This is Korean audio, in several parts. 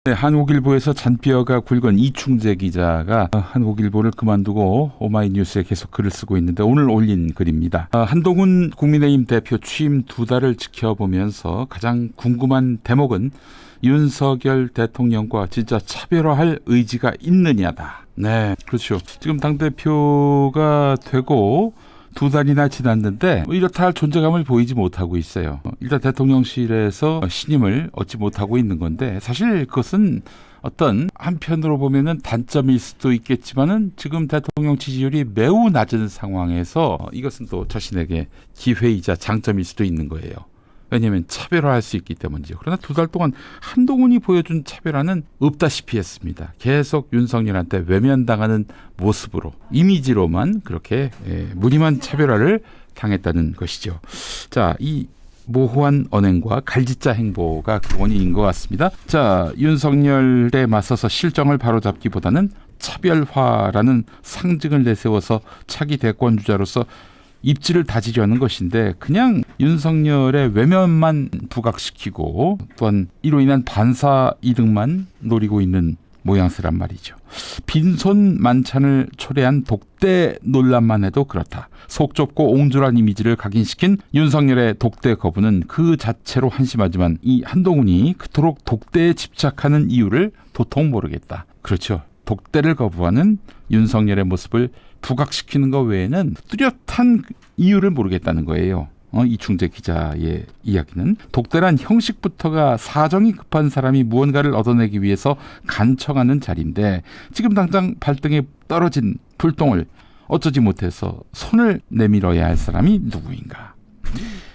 네, 한국일보에서 잔뼈가 굵은 이충재 기자가 한국일보를 그만두고 오마이뉴스에 계속 글을 쓰고 있는데 오늘 올린 글입니다. 한동훈 국민의힘 대표 취임 2달을 지켜보면서 가장 궁금한 대목은 윤석열 대통령과 진짜 차별화할 의지가 있느냐다. 네, 그렇죠. 지금 당대표가 되고 2달이나 지났는데 이렇다 할 존재감을 보이지 못하고 있어요. 일단 대통령실에서 신임을 얻지 못하고 있는 건데 사실 그것은 어떤 한편으로 보면은 단점일 수도 있겠지만은 지금 대통령 지지율이 매우 낮은 상황에서 이것은 또 자신에게 기회이자 장점일 수도 있는 거예요. 왜냐하면 차별화할 수 있기 때문이죠. 그러나 2달 동안 한동훈이 보여준 차별화는 없다시피 했습니다. 계속 윤석열한테 외면당하는 모습으로 이미지로만 그렇게 무림한 차별화를 당했다는 것이죠. 자, 이 모호한 언행과 갈짓자 행보가 그 원인인 것 같습니다. 자, 윤석열에 맞서서 실정을 바로잡기보다는 차별화라는 상징을 내세워서 차기 대권 주자로서 입지를 다지려는 것인데 그냥 윤석열의 외면만 부각시키고 또한 이로 인한 반사 이득만 노리고 있는 모양새란 말이죠. 빈손 만찬을 초래한 독대 논란만 해도 그렇다. 속 좁고 옹졸한 이미지를 각인시킨 윤석열의 독대 거부는 그 자체로 한심하지만 이 한동훈이 그토록 독대에 집착하는 이유를 도통 모르겠다. 그렇죠. 독대를 거부하는 윤석열의 모습을 부각시키는 것 외에는 뚜렷한 이유를 모르겠다는 거예요. 이충재 기자의 이야기는 독대란 형식부터가 사정이 급한 사람이 무언가를 얻어내기 위해서 간청하는 자리인데 지금 당장 발등에 떨어진 불똥을 어쩌지 못해서 손을 내밀어야 할 사람이 누구인가.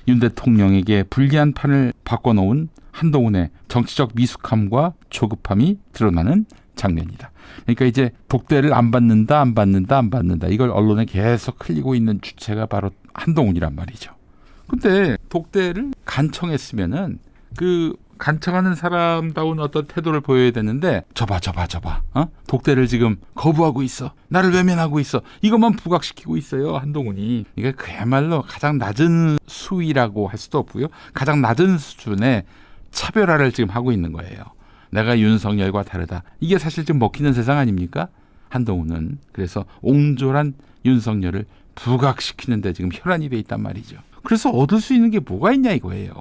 윤 대통령에게 불리한 판을 바꿔놓은 한동훈의 정치적 미숙함과 조급함이 드러나는 장면이다. 그러니까 이제 독대를 안 받는다. 이걸 언론에 계속 흘리고 있는 주체가 바로 한동훈이란 말이죠. 근데 독대를 간청했으면은 그 간청하는 사람다운 어떤 태도를 보여야 되는데 저봐. 독대를 지금 거부하고 있어. 나를 외면하고 있어. 이것만 부각시키고 있어요. 한동훈이. 이게 그야말로 가장 낮은 수위라고 할 수도 없고요. 가장 낮은 수준의 차별화를 지금 하고 있는 거예요. 내가 윤석열과 다르다. 이게 사실 좀 먹히는 세상 아닙니까? 한동훈은. 그래서 옹졸한 윤석열을 부각시키는 데 지금 혈안이 돼 있단 말이죠. 그래서 얻을 수 있는 게 뭐가 있냐 이거예요.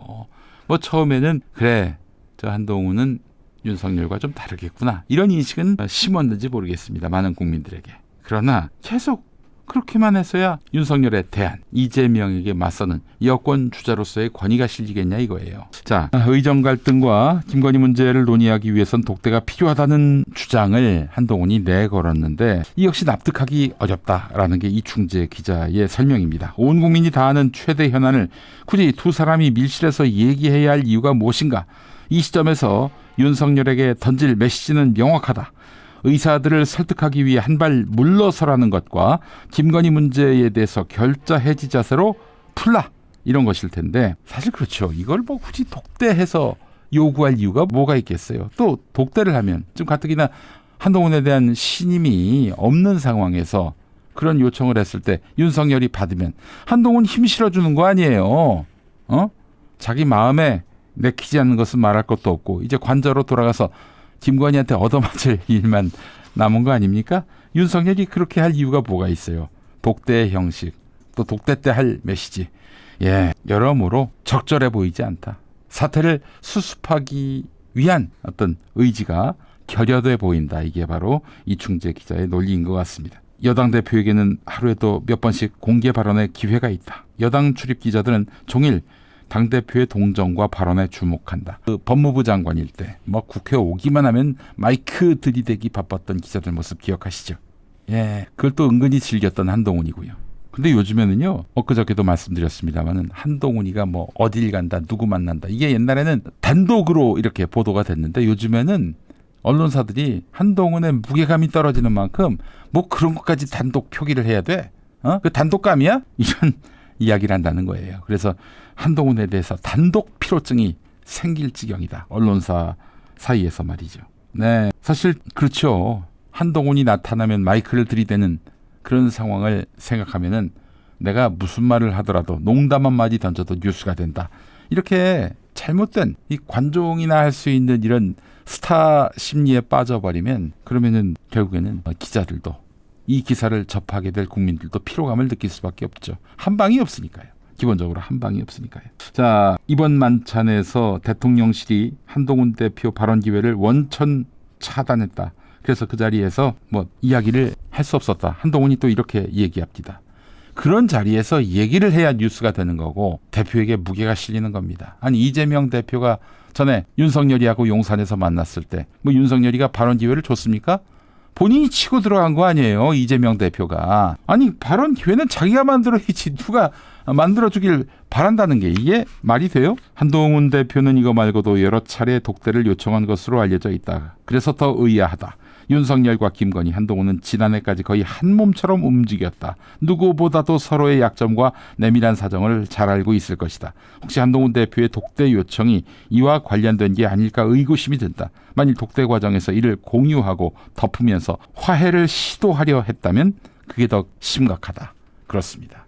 뭐 처음에는 그래 저 한동훈은 윤석열과 좀 다르겠구나. 이런 인식은 심었는지 모르겠습니다. 많은 국민들에게. 그러나 계속 그렇게만 해서야 윤석열에 대한 이재명에게 맞서는 여권 주자로서의 권위가 실리겠냐 이거예요. 자, 의정 갈등과 김건희 문제를 논의하기 위해선 독대가 필요하다는 주장을 한동훈이 내걸었는데 이 역시 납득하기 어렵다라는 게 이충재 기자의 설명입니다. 온 국민이 다 아는 최대 현안을 굳이 두 사람이 밀실에서 얘기해야 할 이유가 무엇인가. 이 시점에서 윤석열에게 던질 메시지는 명확하다. 의사들을 설득하기 위해 한 발 물러서라는 것과 김건희 문제에 대해서 결자 해지 자세로 풀라 이런 것일 텐데 사실 그렇죠. 이걸 뭐 굳이 독대해서 요구할 이유가 뭐가 있겠어요. 또 독대를 하면 지금 가뜩이나 한동훈에 대한 신임이 없는 상황에서 그런 요청을 했을 때 윤석열이 받으면 한동훈 힘 실어주는 거 아니에요. 자기 마음에 내키지 않는 것은 말할 것도 없고 이제 관저로 돌아가서 김건희한테 얻어맞을 일만 남은 거 아닙니까? 윤석열이 그렇게 할 이유가 뭐가 있어요. 독대의 형식, 또 독대 때 할 메시지. 여러모로 적절해 보이지 않다. 사태를 수습하기 위한 어떤 의지가 결여돼 보인다. 이게 바로 이충재 기자의 논리인 것 같습니다. 여당 대표에게는 하루에도 몇 번씩 공개 발언의 기회가 있다. 여당 출입 기자들은 종일 당대표의 동정과 발언에 주목한다. 그 법무부 장관일 때 뭐 국회 오기만 하면 마이크 들이대기 바빴던 기자들 모습 기억하시죠? 그걸 또 은근히 즐겼던 한동훈이고요. 근데 요즘에는요, 엊그저께도 말씀드렸습니다만은 한동훈이가 뭐 어딜 간다, 누구 만난다. 이게 옛날에는 단독으로 이렇게 보도가 됐는데 요즘에는 언론사들이 한동훈의 무게감이 떨어지는 만큼 뭐 그런 것까지 단독 표기를 해야 돼? 그 단독감이야? 이런 이야기를 한다는 거예요. 그래서 한동훈에 대해서 단독 피로증이 생길 지경이다. 언론사 사이에서 말이죠. 네, 사실 그렇죠. 한동훈이 나타나면 마이크를 들이대는 그런 상황을 생각하면은 내가 무슨 말을 하더라도 농담 한마디 던져도 뉴스가 된다. 이렇게 잘못된 이 관종이나 할 수 있는 이런 스타 심리에 빠져버리면 그러면은 결국에는 기자들도 이 기사를 접하게 될 국민들도 피로감을 느낄 수밖에 없죠. 한 방이 없으니까요. 기본적으로 한 방이 없으니까요. 자, 이번 만찬에서 대통령실이 한동훈 대표 발언 기회를 원천 차단했다. 그래서 그 자리에서 이야기를 할 수 없었다. 한동훈이 또 이렇게 얘기합니다. 그런 자리에서 얘기를 해야 뉴스가 되는 거고 대표에게 무게가 실리는 겁니다. 아니 이재명 대표가 전에 윤석열이하고 용산에서 만났을 때 윤석열이가 발언 기회를 줬습니까? 본인이 치고 들어간 거 아니에요. 이재명 대표가. 아니 발언 기회는 자기가 만들어야지 누가 만들어주길 바란다는 게 이게 말이 돼요? 한동훈 대표는 이거 말고도 여러 차례 독대를 요청한 것으로 알려져 있다. 그래서 더 의아하다. 윤석열과 김건희, 한동훈은 지난해까지 거의 한 몸처럼 움직였다. 누구보다도 서로의 약점과 내밀한 사정을 잘 알고 있을 것이다. 혹시 한동훈 대표의 독대 요청이 이와 관련된 게 아닐까 의구심이 든다. 만일 독대 과정에서 이를 공유하고 덮으면서 화해를 시도하려 했다면 그게 더 심각하다. 그렇습니다.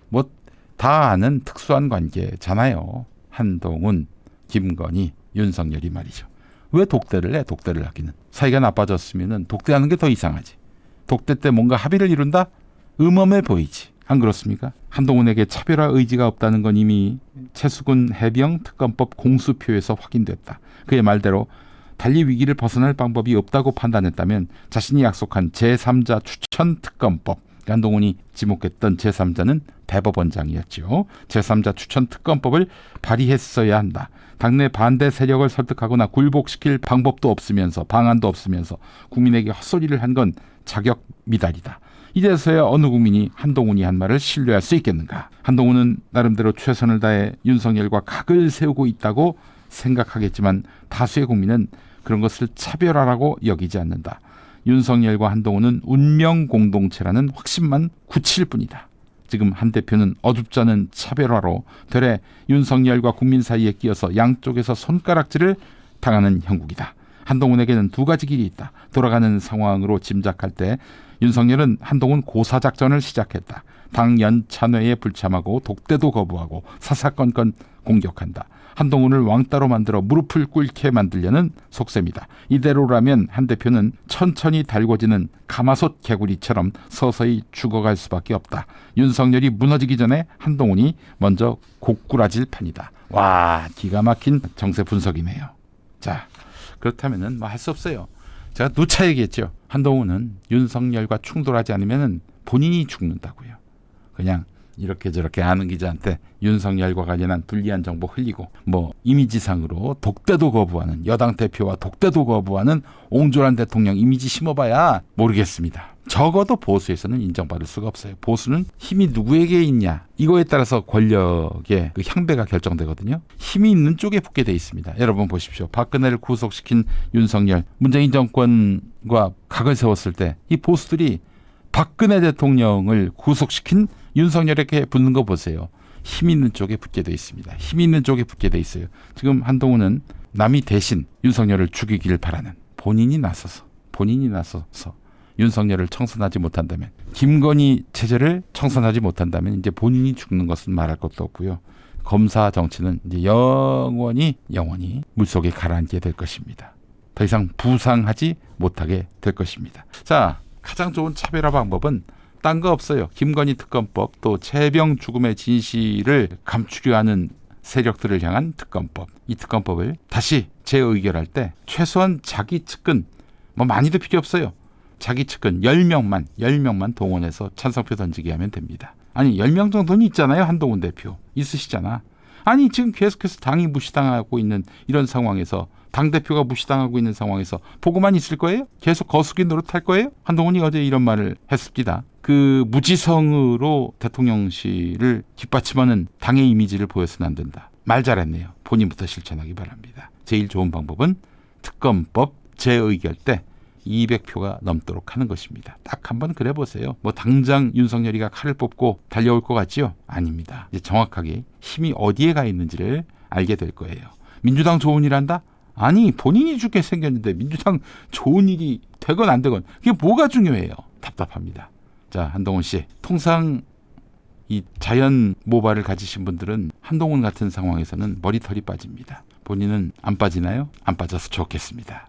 다 아는 특수한 관계잖아요. 한동훈, 김건희, 윤석열이 말이죠. 왜 독대를 해? 독대를 하기는. 사이가 나빠졌으면 독대하는 게 더 이상하지. 독대 때 뭔가 합의를 이룬다? 음험해 보이지. 안 그렇습니까? 한동훈에게 차별화 의지가 없다는 건 이미 최수근 해병 특검법 공수표에서 확인됐다. 그의 말대로 달리 위기를 벗어날 방법이 없다고 판단했다면 자신이 약속한 제3자 추천 특검법, 한동훈이 지목했던 제3자는 대법원장이었죠. 제3자 추천 특검법을 발의했어야 한다. 당내 반대 세력을 설득하거나 굴복시킬 방법도 없으면서 방안도 없으면서 국민에게 헛소리를 한 건 자격 미달이다. 이제서야 어느 국민이 한동훈이 한 말을 신뢰할 수 있겠는가. 한동훈은 나름대로 최선을 다해 윤석열과 각을 세우고 있다고 생각하겠지만 다수의 국민은 그런 것을 차별화라고 여기지 않는다. 윤석열과 한동훈은 운명 공동체라는 확신만 굳힐 뿐이다. 지금 한 대표는 어둡지 않은 차별화로 되레 윤석열과 국민 사이에 끼어서 양쪽에서 손가락질을 당하는 형국이다. 한동훈에게는 두 가지 길이 있다. 돌아가는 상황으로 짐작할 때 윤석열은 한동훈 고사작전을 시작했다. 당 연찬회에 불참하고 독대도 거부하고 사사건건 공격한다. 한동훈을 왕따로 만들어 무릎을 꿇게 만들려는 속셈이다. 이대로라면 한 대표는 천천히 달궈지는 가마솥 개구리처럼 서서히 죽어갈 수밖에 없다. 윤석열이 무너지기 전에 한동훈이 먼저 고꾸라질 판이다. 와, 기가 막힌 정세 분석이네요. 자, 그렇다면은 할 수 없어요. 제가 누차 얘기했죠. 한동훈은 윤석열과 충돌하지 않으면 본인이 죽는다고요. 그냥 이렇게 저렇게 아는 기자한테 윤석열과 관련한 불리한 정보 흘리고 이미지상으로 독대도 거부하는 여당 대표와 독대도 거부하는 옹졸한 대통령 이미지 심어봐야 모르겠습니다. 적어도 보수에서는 인정받을 수가 없어요. 보수는 힘이 누구에게 있냐 이거에 따라서 권력의 그 향배가 결정되거든요. 힘이 있는 쪽에 붙게 돼 있습니다. 여러분 보십시오. 박근혜를 구속시킨 윤석열, 문재인 정권과 각을 세웠을 때 이 보수들이 박근혜 대통령을 구속시킨 윤석열에게 붙는 거 보세요. 힘 있는 쪽에 붙게 돼 있습니다. 힘 있는 쪽에 붙게 돼 있어요. 지금 한동훈은 남이 대신 윤석열을 죽이기를 바라는 본인이 나서서 윤석열을 청산하지 못한다면, 김건희 체제를 청산하지 못한다면 이제 본인이 죽는 것은 말할 것도 없고요. 검사 정치는 이제 영원히 물속에 가라앉게 될 것입니다. 더 이상 부상하지 못하게 될 것입니다. 자, 가장 좋은 차별화 방법은 딴 거 없어요. 김건희 특검법, 또 최병 죽음의 진실을 감추려 하는 세력들을 향한 특검법. 이 특검법을 다시 재의결할 때 최소한 자기 측근, 많이도 필요 없어요. 자기 측근 10명만 동원해서 찬성표 던지게 하면 됩니다. 아니 10명 정도는 있잖아요. 한동훈 대표 있으시잖아. 아니 지금 계속해서 당이 무시당하고 있는 이런 상황에서, 당대표가 무시당하고 있는 상황에서 보고만 있을 거예요? 계속 거수기 노릇할 거예요? 한동훈이 어제 이런 말을 했습니다. 그 무지성으로 대통령실을 뒷받침하는 당의 이미지를 보여서는 안 된다. 말 잘했네요. 본인부터 실천하기 바랍니다. 제일 좋은 방법은 특검법 재의결 때 200표가 넘도록 하는 것입니다. 딱 한번 그래 보세요. 당장 윤석열이가 칼을 뽑고 달려올 것 같지요? 아닙니다. 이제 정확하게 힘이 어디에 가 있는지를 알게 될 거예요. 민주당 좋은 일 한다? 아니 본인이 죽게 생겼는데 민주당 좋은 일이 되건 안 되건 그게 뭐가 중요해요? 답답합니다. 자, 한동훈 씨, 통상 이 자연 모발을 가지신 분들은 한동훈 같은 상황에서는 머리털이 빠집니다. 본인은 안 빠지나요? 안 빠져서 좋겠습니다.